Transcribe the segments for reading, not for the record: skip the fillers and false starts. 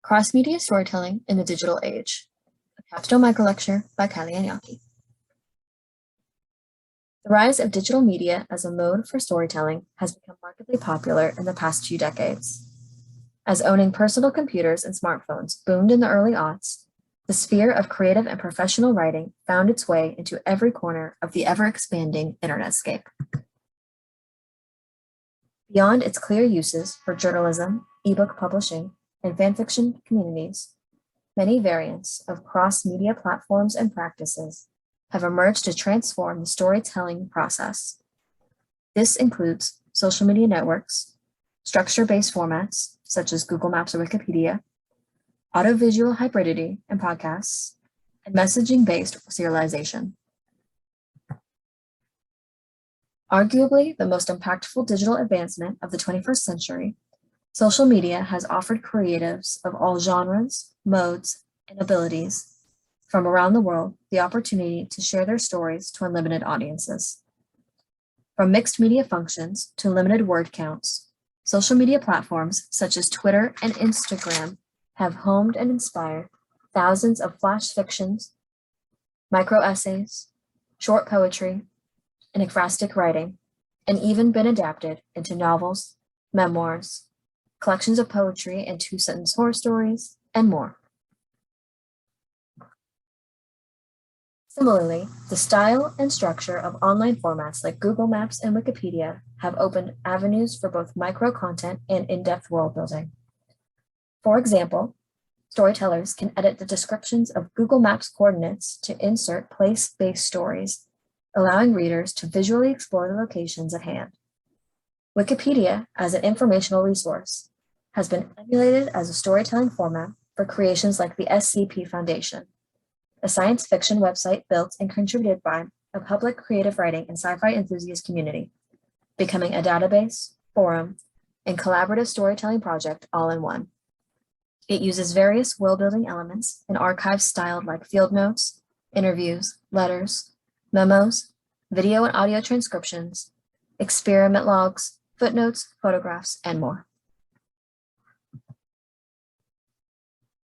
Cross-Media Storytelling in the Digital Age, a Capstone Microlecture by Kylie Anyaki. The rise of digital media as a mode for storytelling has become markedly popular in the past few decades. As owning personal computers and smartphones boomed in the early aughts, the sphere of creative and professional writing found its way into every corner of the ever-expanding internetscape. Beyond its clear uses for journalism, ebook publishing, and fanfiction communities, many variants of cross-media platforms and practices have emerged to transform the storytelling process. This includes social media networks, structure-based formats such as Google Maps or Wikipedia, audiovisual hybridity and podcasts, and messaging-based serialization. Arguably the most impactful digital advancement of the 21st century, social media has offered creatives of all genres, modes, and abilities from around the world the opportunity to share their stories to unlimited audiences. From mixed media functions to limited word counts, social media platforms such as Twitter and Instagram have homed and inspired thousands of flash fictions, micro-essays, short poetry, and ekphrastic writing, and even been adapted into novels, memoirs, collections of poetry and two-sentence horror stories, and more. Similarly, the style and structure of online formats like Google Maps and Wikipedia have opened avenues for both micro-content and in-depth world building. For example, storytellers can edit the descriptions of Google Maps coordinates to insert place-based stories, allowing readers to visually explore the locations at hand. Wikipedia, as an informational resource, has been emulated as a storytelling format for creations like the SCP Foundation, a science fiction website built and contributed by a public creative writing and sci-fi enthusiast community, becoming a database, forum, and collaborative storytelling project all in one. It uses various world-building elements and archives styled like field notes, interviews, letters, memos, video and audio transcriptions, experiment logs, footnotes, photographs, and more.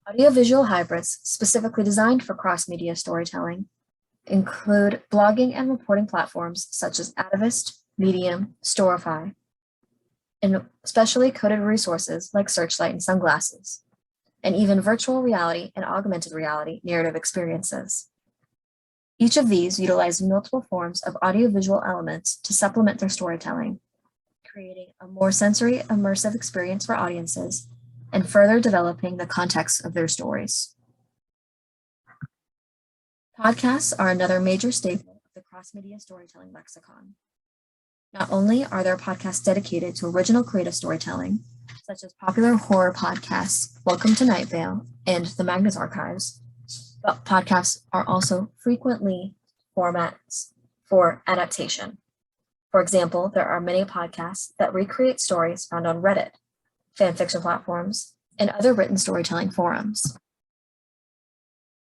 Audiovisual hybrids specifically designed for cross-media storytelling include blogging and reporting platforms such as Atavist, Medium, Storify, and specially coded resources like Searchlight and Sunglasses, and even virtual reality and augmented reality narrative experiences. Each of these utilize multiple forms of audiovisual elements to supplement their storytelling, creating a more sensory immersive experience for audiences and further developing the context of their stories. Podcasts are another major staple of the cross-media storytelling lexicon. Not only are there podcasts dedicated to original creative storytelling, such as popular horror podcasts Welcome to Night Vale and The Magnus Archives, but podcasts are also frequently formats for adaptation. For example, there are many podcasts that recreate stories found on Reddit, fanfiction platforms, and other written storytelling forums.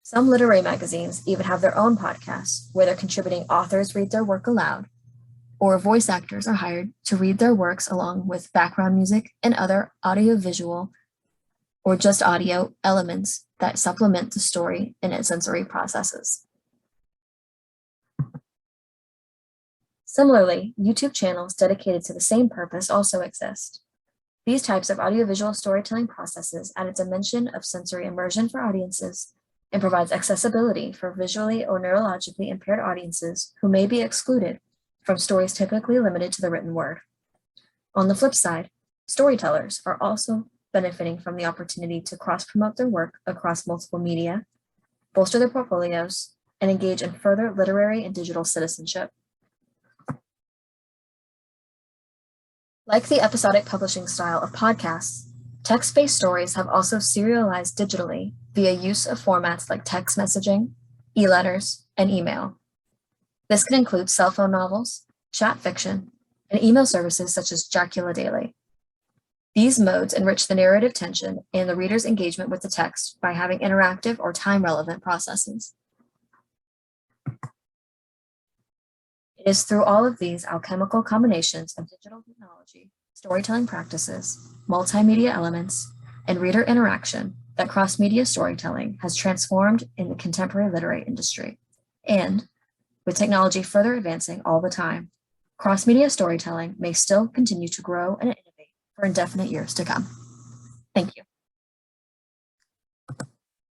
Some literary magazines even have their own podcasts where their contributing authors read their work aloud, or voice actors are hired to read their works along with background music and other audiovisual or just audio elements that supplement the story and its sensory processes. Similarly, YouTube channels dedicated to the same purpose also exist. These types of audiovisual storytelling processes add a dimension of sensory immersion for audiences and provides accessibility for visually or neurologically impaired audiences who may be excluded from stories typically limited to the written word. On the flip side, storytellers are also benefiting from the opportunity to cross-promote their work across multiple media, bolster their portfolios, and engage in further literary and digital citizenship. Like the episodic publishing style of podcasts, text-based stories have also serialized digitally via use of formats like text messaging, e-letters, and email. This can include cell phone novels, chat fiction, and email services such as Jacula Daily. These modes enrich the narrative tension and the reader's engagement with the text by having interactive or time-relevant processes. It is through all of these alchemical combinations of digital technology, storytelling practices, multimedia elements, and reader interaction that cross-media storytelling has transformed in the contemporary literary industry. And with technology further advancing all the time, cross-media storytelling may still continue to grow and innovate for indefinite years to come. Thank you.